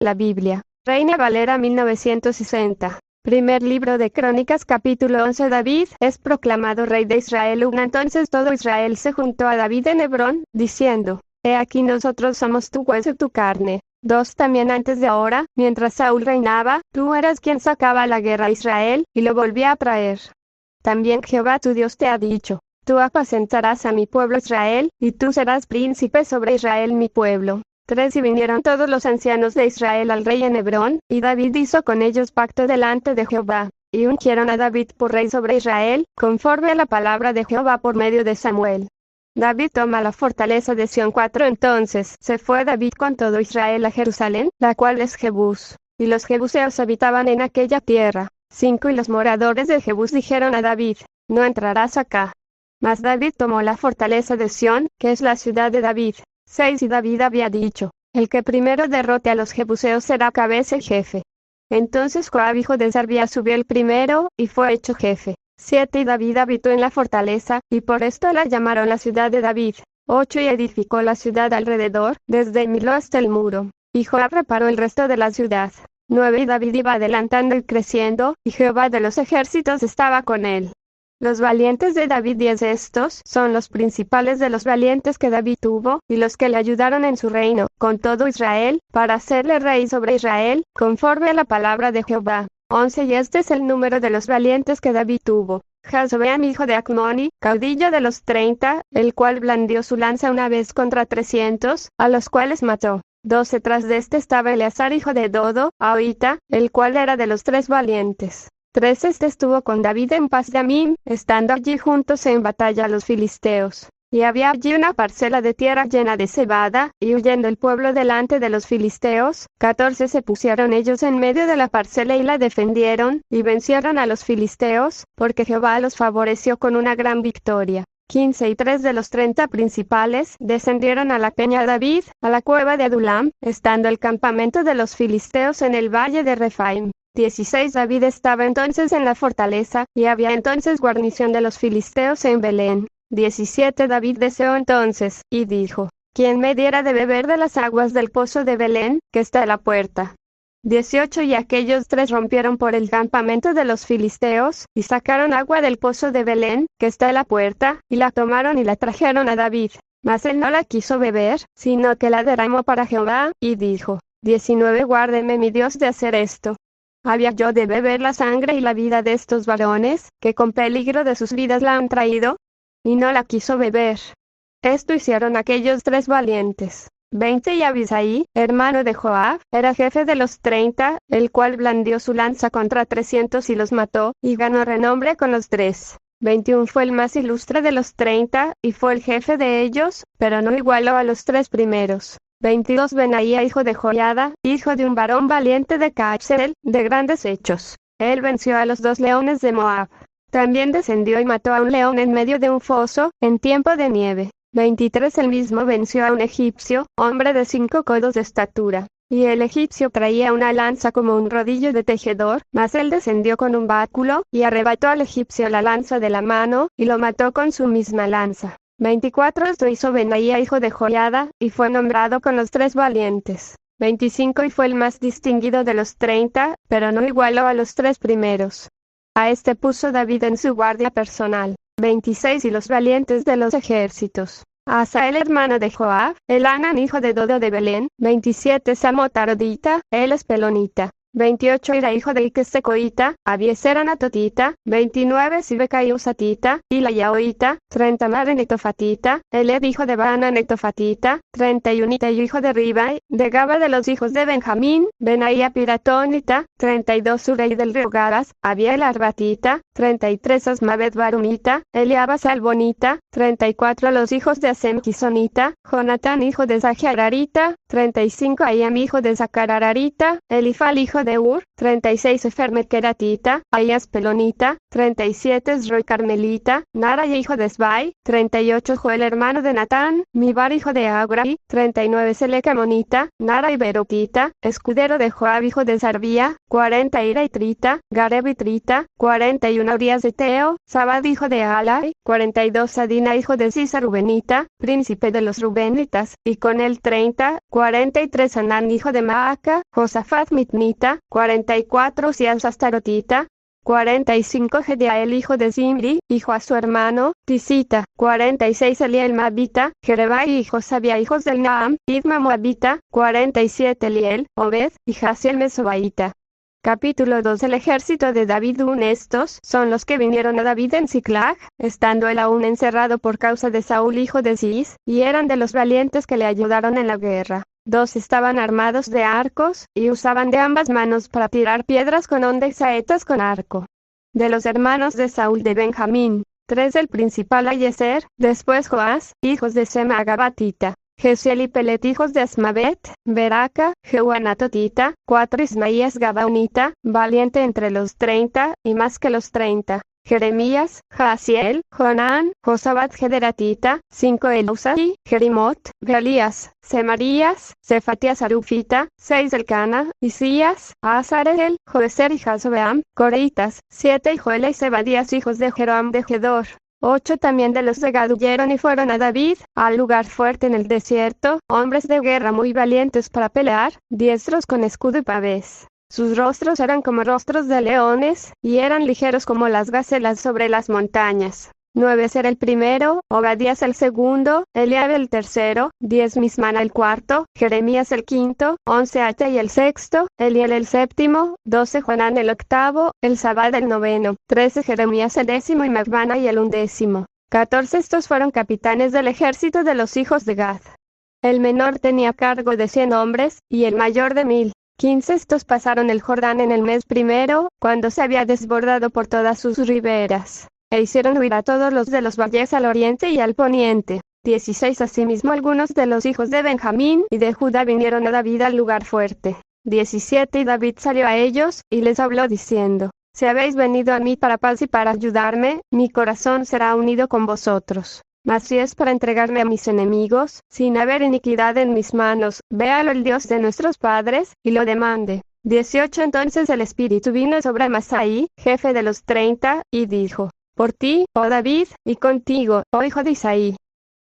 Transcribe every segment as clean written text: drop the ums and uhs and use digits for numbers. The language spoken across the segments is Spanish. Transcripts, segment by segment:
La Biblia. Reina Valera 1960. Primer libro de Crónicas capítulo 11. David es proclamado rey de Israel. Entonces todo Israel se juntó a David en Hebrón, diciendo: He aquí nosotros somos tu hueso y tu carne. 2. También antes de ahora, mientras Saúl reinaba, tú eras quien sacaba la guerra a Israel, y lo volvía a traer. También Jehová tu Dios te ha dicho: Tú apacentarás a mi pueblo Israel, y tú serás príncipe sobre Israel mi pueblo. 3. Y vinieron todos los ancianos de Israel al rey en Hebrón, y David hizo con ellos pacto delante de Jehová, y ungieron a David por rey sobre Israel, conforme a la palabra de Jehová por medio de Samuel. David toma la fortaleza de Sión. 4. Entonces se fue David con todo Israel a Jerusalén, la cual es Jebús, y los jebuseos habitaban en aquella tierra. 5. Y los moradores de Jebús dijeron a David: No entrarás acá. Mas David tomó la fortaleza de Sión, que es la ciudad de David. 6. Y David había dicho: El que primero derrote a los jebuseos será cabeza y jefe. Entonces Joab hijo de Sarvia subió el primero, y fue hecho jefe. 7. Y David habitó en la fortaleza, y por esto la llamaron la ciudad de David. 8. Y edificó la ciudad alrededor, desde Milo hasta el muro. Y Joab reparó el resto de la ciudad. 9. Y David iba adelantando y creciendo, y Jehová de los ejércitos estaba con él. Los valientes de David. 10. Estos son los principales de los valientes que David tuvo, y los que le ayudaron en su reino, con todo Israel, para hacerle rey sobre Israel, conforme a la palabra de Jehová. 11. Y este es el número de los valientes que David tuvo: Jazobeam hijo de Acmoni, caudillo de los 30, el cual blandió su lanza una vez contra 300, a los cuales mató. 12. Tras de este estaba Eleazar hijo de Dodo, ahorita, el cual era de los 3 valientes. 13. Este estuvo con David en Pas-damim, estando allí juntos en batalla los filisteos. Y había allí una parcela de tierra llena de cebada, y huyendo el pueblo delante de los filisteos. 14. Se pusieron ellos en medio de la parcela y la defendieron, y vencieron a los filisteos, porque Jehová los favoreció con una gran victoria. 15. Y 3 de los 30 principales descendieron a la peña David, a la cueva de Adulam, estando el campamento de los filisteos en el valle de Refaim. 16. David estaba entonces en la fortaleza, y había entonces guarnición de los filisteos en Belén. 17. David deseó entonces, y dijo: ¿Quién me diera de beber de las aguas del pozo de Belén, que está a la puerta? 18. Y aquellos 3 rompieron por el campamento de los filisteos, y sacaron agua del pozo de Belén, que está a la puerta, y la tomaron y la trajeron a David. Mas él no la quiso beber, sino que la derramó para Jehová, y dijo: 19. Guárdeme mi Dios de hacer esto. ¿Había yo de beber la sangre y la vida de estos varones, que con peligro de sus vidas la han traído? Y no la quiso beber. Esto hicieron aquellos 3 valientes. 20. Y Abisai, hermano de Joab, era jefe de los 30, el cual blandió su lanza contra 300 y los mató, y ganó renombre con los 3. 21. Fue el más ilustre de los 30, y fue el jefe de ellos, pero no igualó a los 3 primeros. 22. Benaía hijo de Joiada, hijo de un varón valiente de Cachsel, de grandes hechos. Él venció a los 2 leones de Moab. También descendió y mató a un león en medio de un foso, en tiempo de nieve. 23. El mismo venció a un egipcio, hombre de 5 codos de estatura. Y el egipcio traía una lanza como un rodillo de tejedor, mas él descendió con un báculo, y arrebató al egipcio la lanza de la mano, y lo mató con su misma lanza. 24. Esto hizo Benaía hijo de Joiada, y fue nombrado con los 3 valientes. 25. Y fue el más distinguido de los 30, pero no igualó a los 3 primeros. A este puso David en su guardia personal. 26. Y los valientes de los ejércitos: Asael hermano de Joab, Elhanan hijo de Dodo de Belén. 27. Samotarodita, él es pelonita. 28. Era hijo de Iquestecoita, Abiezer anatotita. 29. Sibekai usatita, Ilayaoita. 30. Marenetofatita, Eled hijo de Baana netofatita. 31. Itayu hijo de Ribai, de Gaba de los hijos de Benjamín. Benaía piratónita. 32. Surei del río Garas, Abiel arbatita. 33. Asmavet barumita, Eliaba salbonita. 34. Los hijos de Asem kisonita, Jonatán hijo de Zajararita. 35. Ayam hijo de Zacarararita, Elifal hijo de Ur. 36 Efermet Keratita, Ahías Pelonita, 37 Esroi Carmelita, Nara hijo de Esbai, 38 Joel hermano de Natán, Mibar hijo de Agrai, 39 Seleca Monita, Nara y Berotita, escudero de Joab hijo de Sarbía, 40 Ira y Trita, Gareb y Trita, 41 Urias de Teo, Sabad hijo de Alai, 42 Adina hijo de Sisa Rubenita, príncipe de los Rubenitas, y con él 30, 43 Anán hijo de Maaca, Josafat Mitnita, 44 Sias Astarotita, 45 Gediael hijo de Zimri, hijo a su hermano, Tisita, 46 Eliel Moabita, Jerebai y Josabia hijos del Naam, Idma Moabita, 47 Eliel, Obed, y Jaziel Mesobaita. Capítulo 2. El ejército de David. Estos son los que vinieron a David en Siclag, estando él aún encerrado por causa de Saúl hijo de Cis, y eran de los valientes que le ayudaron en la guerra. 2 estaban armados de arcos, y usaban de ambas manos para tirar piedras con honda y saetas con arco. De los hermanos de Saúl de Benjamín, 3 el principal Ayeser, después Joás, hijos de Sema Gabatita. Gesiel y Pelet hijos de Asmavet, Beraca, Jehuanatotita, 4 Ismaías Gabaonita, valiente entre los 30, y más que los 30. Jeremías, Jaasiel, Jonán, Josabat Gederatita, 5 Elusai, Jerimot, Galías, Semarías, Cefatías Arufita, 6 Elcana, Isías, Azareel, Joeser y Jasobeam, Coreitas, 7 y Joel y Zebadías hijos de Jeroam de Gedor. 8 también de los de Gad huyeron y fueron a David, al lugar fuerte en el desierto, hombres de guerra muy valientes para pelear, diestros con escudo y pavés. Sus rostros eran como rostros de leones, y eran ligeros como las gacelas sobre las montañas. 9 era el primero, Obadías el segundo, Eliab el tercero, 10 Mismana el cuarto, Jeremías el quinto, 11 Atai el sexto, Eliel el séptimo, 12 Jonán el octavo, Elzabad el noveno, 13 Jeremías el décimo y Macbana y el undécimo. 14 estos fueron capitanes del ejército de los hijos de Gad. El menor tenía cargo de 100 hombres, y el mayor de 1000. 15 estos pasaron el Jordán en el mes primero, cuando se había desbordado por todas sus riberas. E hicieron huir a todos los de los valles al oriente y al poniente. 16 Asimismo algunos de los hijos de Benjamín y de Judá vinieron a David al lugar fuerte. 17 Y David salió a ellos, y les habló diciendo: Si habéis venido a mí para paz y para ayudarme, mi corazón será unido con vosotros. Mas si es para entregarme a mis enemigos, sin haber iniquidad en mis manos, véalo el Dios de nuestros padres, y lo demande. 18 Entonces el Espíritu vino sobre Amasai, jefe de los 30, y dijo: Por ti, oh David, y contigo, oh hijo de Isaí.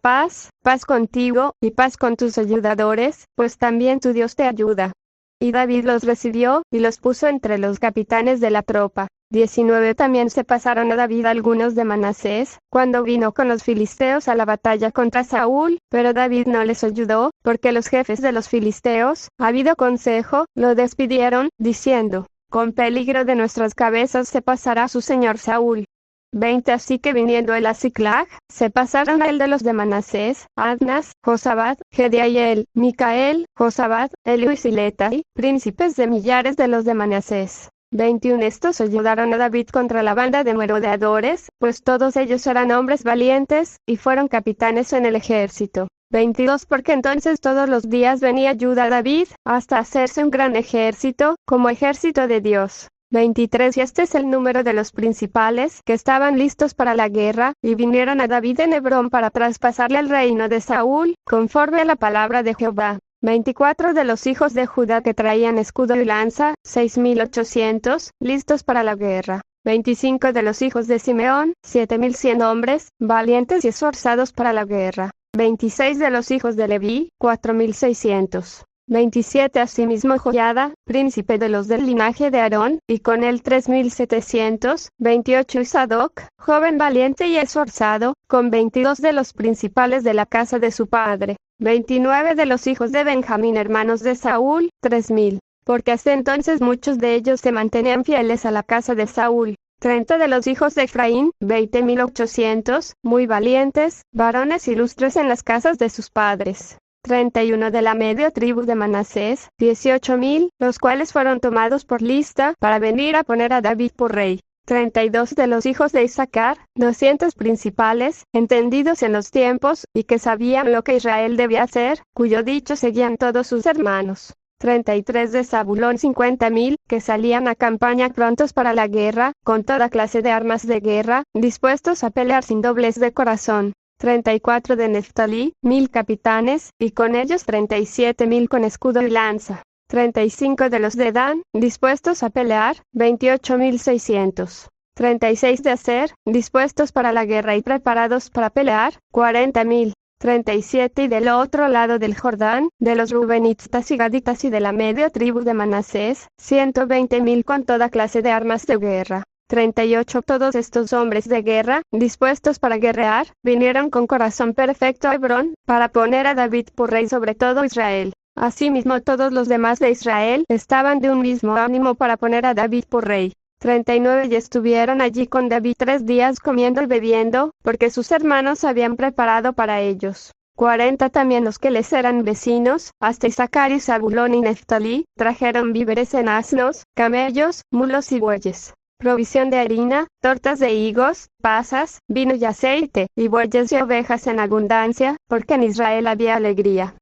Paz, paz contigo, y paz con tus ayudadores, pues también tu Dios te ayuda. Y David los recibió, y los puso entre los capitanes de la tropa. 19 También se pasaron a David algunos de Manasés, cuando vino con los filisteos a la batalla contra Saúl, pero David no les ayudó, porque los jefes de los filisteos, habido consejo, lo despidieron, diciendo: Con peligro de nuestras cabezas se pasará su señor Saúl. 20 Así que viniendo él a Siclag, se pasaron a él de los de Manasés, Adnas, Josabad, Gediael, Micael, Josabad, Eliu y Siletai, príncipes de millares de los de Manasés. 21 Estos ayudaron a David contra la banda de merodeadores, pues todos ellos eran hombres valientes, y fueron capitanes en el ejército. 22 Porque entonces todos los días venía ayuda a David, hasta hacerse un gran ejército, como ejército de Dios. 23 Y este es el número de los principales, que estaban listos para la guerra, y vinieron a David en Hebrón para traspasarle el reino de Saúl, conforme a la palabra de Jehová. 24 de los hijos de Judá que traían escudo y lanza, 6,800, listos para la guerra. 25 de los hijos de Simeón, 7,100 hombres, valientes y esforzados para la guerra. 26 de los hijos de Leví, 4,600. 27 Asimismo Joiada, príncipe de los del linaje de Aarón, y con él 3,700. 28 Y Sadoc, joven valiente y esforzado, con 22 de los principales de la casa de su padre. 29 de los hijos de Benjamín hermanos de Saúl, 3,000. Porque hasta entonces muchos de ellos se mantenían fieles a la casa de Saúl. 30 de los hijos de Efraín, 20,800, muy valientes, varones ilustres en las casas de sus padres. 31 de la media tribu de Manasés, 18,000, los cuales fueron tomados por lista, para venir a poner a David por rey. 32 de los hijos de Isaacar, 200 principales, entendidos en los tiempos, y que sabían lo que Israel debía hacer, cuyo dicho seguían todos sus hermanos. 33 de Zabulón 50.000, que salían a campaña prontos para la guerra, con toda clase de armas de guerra, dispuestos a pelear sin doblez de corazón. 34 de Neftalí, 1.000 capitanes, y con ellos 37.000 con escudo y lanza. 35 de los de Dan, dispuestos a pelear, 28.600. 36 de Aser, dispuestos para la guerra y preparados para pelear, 40.000. 37 y del otro lado del Jordán, de los Rubenitas y Gaditas y de la media tribu de Manasés, 120.000 con toda clase de armas de guerra. 38 Todos estos hombres de guerra, dispuestos para guerrear, vinieron con corazón perfecto a Hebrón, para poner a David por rey sobre todo Israel. Asimismo todos los demás de Israel estaban de un mismo ánimo para poner a David por rey. 39 Y estuvieron allí con David 3 días comiendo y bebiendo, porque sus hermanos habían preparado para ellos. 40 También los que les eran vecinos, hasta Isaacar y Zabulón y Neftalí, trajeron víveres en asnos, camellos, mulos y bueyes. Provisión de harina, tortas de higos, pasas, vino y aceite, y bueyes y ovejas en abundancia, porque en Israel había alegría.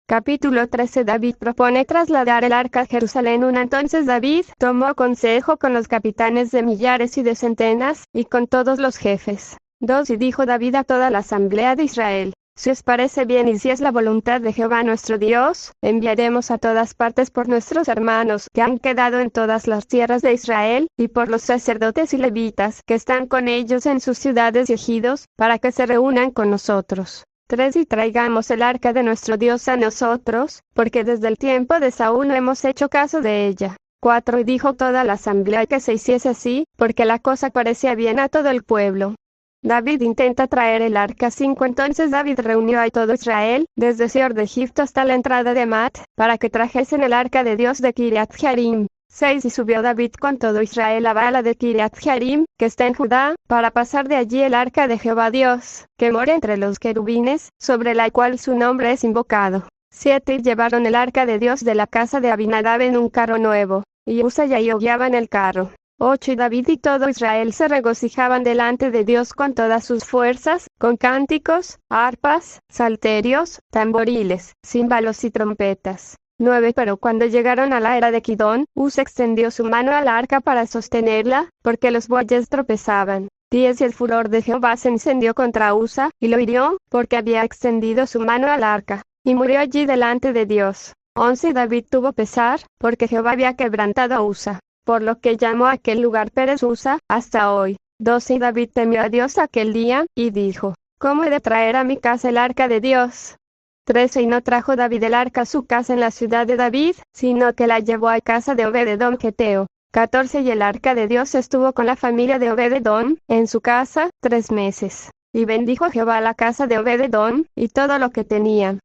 Capítulo 13 David propone trasladar el arca a Jerusalén. Entonces David tomó consejo con los capitanes de millares y de centenas, y con todos los jefes. 2 Y dijo David a toda la asamblea de Israel: Si os parece bien y si es la voluntad de Jehová nuestro Dios, enviaremos a todas partes por nuestros hermanos que han quedado en todas las tierras de Israel, y por los sacerdotes y levitas que están con ellos en sus ciudades y ejidos, para que se reúnan con nosotros. 3 Y traigamos el arca de nuestro Dios a nosotros, porque desde el tiempo de Saúl no hemos hecho caso de ella. 4 Y dijo toda la asamblea que se hiciese así, porque la cosa parecía bien a todo el pueblo. David intenta traer el arca. 5 Entonces David reunió a todo Israel, desde Seor de Egipto hasta la entrada de Mat, para que trajesen el arca de Dios de Kiriat Jearim. 6 Y subió David con todo Israel a Baala de Kiriat Jearim, que está en Judá, para pasar de allí el arca de Jehová Dios, que mora entre los querubines, sobre la cual su nombre es invocado. 7 Y llevaron el arca de Dios de la casa de Abinadab en un carro nuevo, y Usa y Ahío guiaban el carro. 8 Y David y todo Israel se regocijaban delante de Dios con todas sus fuerzas, con cánticos, arpas, salterios, tamboriles, címbalos y trompetas. 9 Pero cuando llegaron a la era de Kidón, Usa extendió su mano al arca para sostenerla, porque los bueyes tropezaban. 10 Y el furor de Jehová se encendió contra Usa, y lo hirió, porque había extendido su mano al arca, y murió allí delante de Dios. 11 Y David tuvo pesar, porque Jehová había quebrantado a Usa, por lo que llamó a aquel lugar Pérez Usa, hasta hoy. 12 Y David temió a Dios aquel día, y dijo: ¿Cómo he de traer a mi casa el arca de Dios? 13 Y no trajo David el arca a su casa en la ciudad de David, sino que la llevó a casa de Obed-edom geteo. 14 Y el arca de Dios estuvo con la familia de Obed-edom, en su casa, 3 meses. Y bendijo Jehová la casa de Obed-edom, y todo lo que tenía.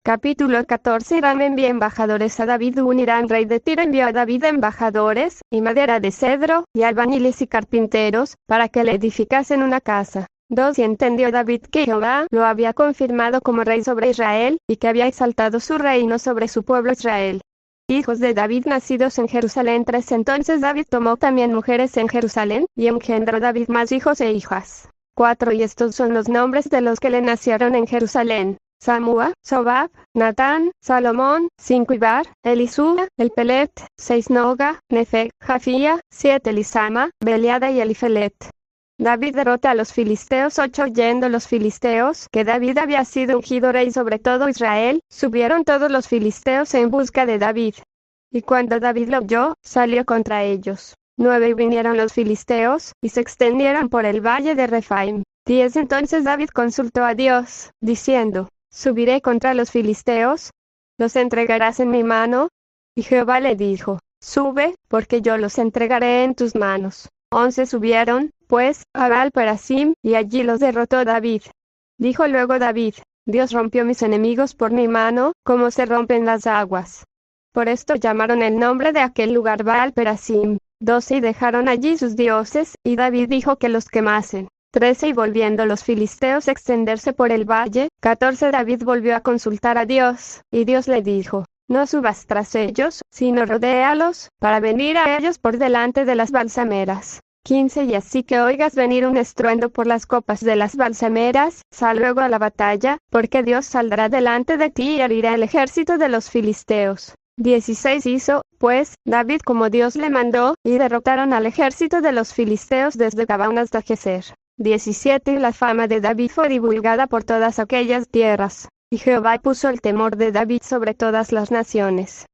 Capítulo 14 Hiram envía embajadores a David. Hiram rey de Tiro envió a David embajadores, y madera de cedro, y albañiles y carpinteros, para que le edificasen una casa. 2 Y entendió David que Jehová lo había confirmado como rey sobre Israel, y que había exaltado su reino sobre su pueblo Israel. Hijos de David nacidos en Jerusalén. 3 Entonces David tomó también mujeres en Jerusalén, y engendró David más hijos e hijas. 4 Y estos son los nombres de los que le nacieron en Jerusalén: Samúa, Sobab, Natán, Salomón. 5 Ibar, Elisúa, Elpelet. 6 Noga, Nefeg, Jafía. 7 Elisama, Beliada y Elifelet. David derrota a los filisteos. 8 Oyendo los filisteos que David había sido ungido rey sobre todo Israel, subieron todos los filisteos en busca de David. Y cuando David lo oyó, salió contra ellos. 9 Y vinieron los filisteos, y se extendieron por el valle de Refaim. 10 Entonces David consultó a Dios, diciendo: ¿Subiré contra los filisteos? ¿Los entregarás en mi mano? Y Jehová le dijo: Sube, porque yo los entregaré en tus manos. 11 Subieron, pues, a Baal-perasim, y allí los derrotó David. Dijo luego David: Dios rompió mis enemigos por mi mano, como se rompen las aguas. Por esto llamaron el nombre de aquel lugar Baal-perasim. 12 Y dejaron allí sus dioses, y David dijo que los quemasen. 13 Y volviendo los filisteos a extenderse por el valle. 14 David volvió a consultar a Dios, y Dios le dijo: No subas tras ellos, sino rodéalos, para venir a ellos por delante de las balsameras. 15 Y así que oigas venir un estruendo por las copas de las balsameras, sal luego a la batalla, porque Dios saldrá delante de ti y herirá el ejército de los filisteos. 16 Hizo, pues, David como Dios le mandó, y derrotaron al ejército de los filisteos desde Gabaón hasta Geser. 17 Y la fama de David fue divulgada por todas aquellas tierras, y Jehová puso el temor de David sobre todas las naciones.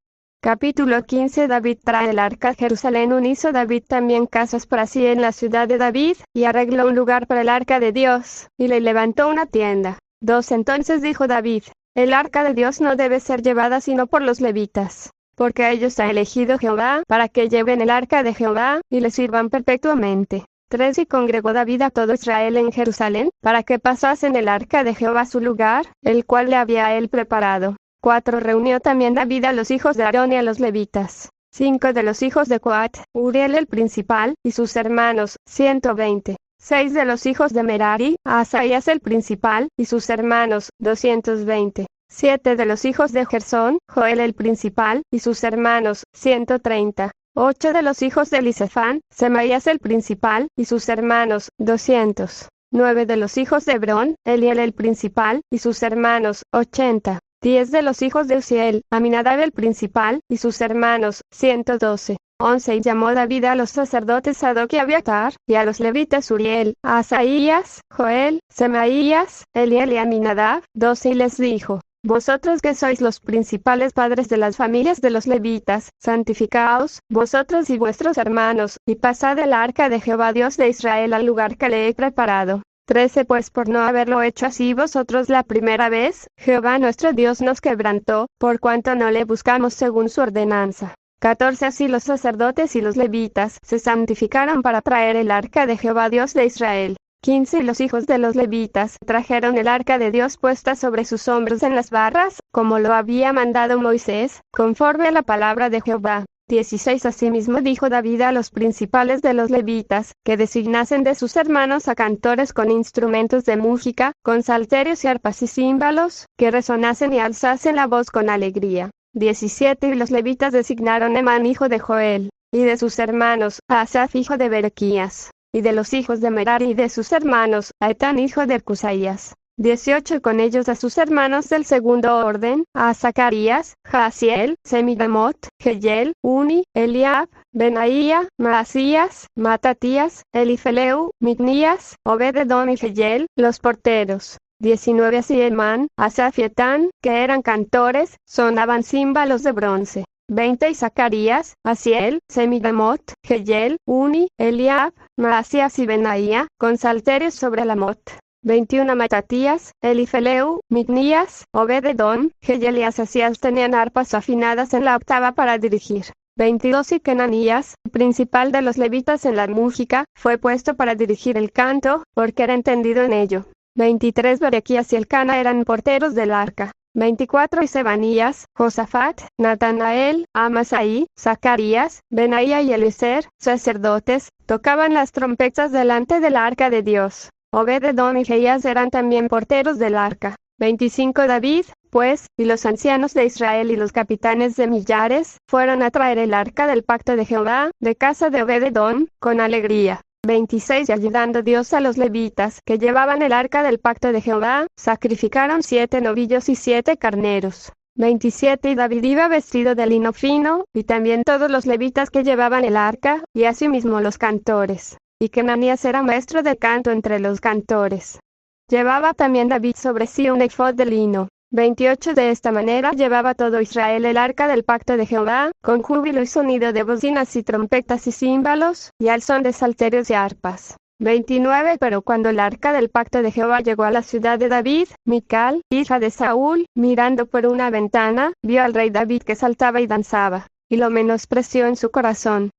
Capítulo 15 David trae el arca a Jerusalén. Hizo David también casas para sí en la ciudad de David, y arregló un lugar para el arca de Dios, y le levantó una tienda. 2 Entonces dijo David: el arca de Dios no debe ser llevada sino por los levitas, porque a ellos ha elegido Jehová, para que lleven el arca de Jehová, y le sirvan perpetuamente. 3 Y congregó David a todo Israel en Jerusalén, para que pasasen el arca de Jehová a su lugar, el cual le había a él preparado. 4 Reunió también David a los hijos de Aarón y a los levitas. 5 De los hijos de Coat, Uriel el principal, y sus hermanos, 120. 6 De los hijos de Merari, Asaías el principal, y sus hermanos, 220. 7 De los hijos de Gersón, Joel el principal, y sus hermanos, 130. 8 De los hijos de Elisafán, Semaías el principal, y sus hermanos, 200. 9 De los hijos de Hebrón, Eliel el principal, y sus hermanos, 80. 10 De los hijos de Uziel, Aminadab el principal, y sus hermanos, 112. 11 Y llamó David a los sacerdotes Sadoc y Abiatar, y a los levitas Uriel, Asaías, Joel, Semaías, Eliel y Aminadab, 12 Y les dijo: vosotros que sois los principales padres de las familias de los levitas, santificaos, vosotros y vuestros hermanos, y pasad el arca de Jehová Dios de Israel al lugar que le he preparado. 13 Pues por no haberlo hecho así vosotros la primera vez, Jehová nuestro Dios nos quebrantó, por cuanto no le buscamos según su ordenanza. 14 Así los sacerdotes y los levitas se santificaron para traer el arca de Jehová Dios de Israel. 15 Y los hijos de los levitas trajeron el arca de Dios puesta sobre sus hombros en las barras, como lo había mandado Moisés, conforme a la palabra de Jehová. 16 Asimismo dijo David a los principales de los levitas, que designasen de sus hermanos a cantores con instrumentos de música, con salterios y arpas y címbalos, que resonasen y alzasen la voz con alegría. 17 Y los levitas designaron a Emán hijo de Joel, y de sus hermanos, a Asaf hijo de Berequías, y de los hijos de Merari y de sus hermanos, a Etán hijo de Cusaías. 18 Y con ellos a sus hermanos del segundo orden, a Zacarías, Jaasiel, Semidamot, Jeyel, Uni, Eliab, Benaía, Maasías, Matatías, Elifeleu, Micnías, Obed-edom y Jeyel, los porteros. 19 Así Emán, Asaf y Etán, que eran cantores, sonaban címbalos de bronce. 20 Y Zacarías, Asiel, Semidamot, Jeyel, Uni, Eliab, Maasías y Benaía, con salterios sobre la mot. 21 Matatías, Elifeleu, Micnías, Obed-edom, Jeyel y Asasías tenían arpas afinadas en la octava para dirigir. 22 Y Kenanías, principal de los levitas en la música, fue puesto para dirigir el canto, porque era entendido en ello. 23 Berequías y Elcana eran porteros del arca. 24 Y Sebanías, Josafat, Natanael, Amasaí, Zacarías, Benaía y Eliezer, sacerdotes, tocaban las trompetas delante del arca de Dios. Obed-edom y Jeías eran también porteros del arca. 25 David, pues, y los ancianos de Israel y los capitanes de millares, fueron a traer el arca del pacto de Jehová, de casa de Obed-edom, con alegría. 26 Y ayudando Dios a los levitas, que llevaban el arca del pacto de Jehová, sacrificaron 7 novillos y 7 carneros. 27 Y David iba vestido de lino fino, y también todos los levitas que llevaban el arca, y asimismo los cantores. Y Kenanías era maestro de canto entre los cantores. Llevaba también David sobre sí un efod de lino. 28 De esta manera llevaba todo Israel el arca del pacto de Jehová, con júbilo y sonido de bocinas y trompetas y címbalos, y al son de salterios y arpas. 29 Pero cuando el arca del pacto de Jehová llegó a la ciudad de David, Mical, hija de Saúl, mirando por una ventana, vio al rey David que saltaba y danzaba, y lo menospreció en su corazón.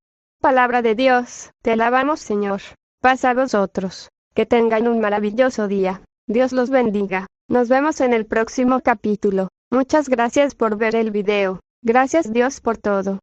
Palabra de Dios, te alabamos Señor. Paz a vosotros. Que tengan un maravilloso día. Dios los bendiga. Nos vemos en el próximo capítulo. Muchas gracias por ver el video. Gracias Dios por todo.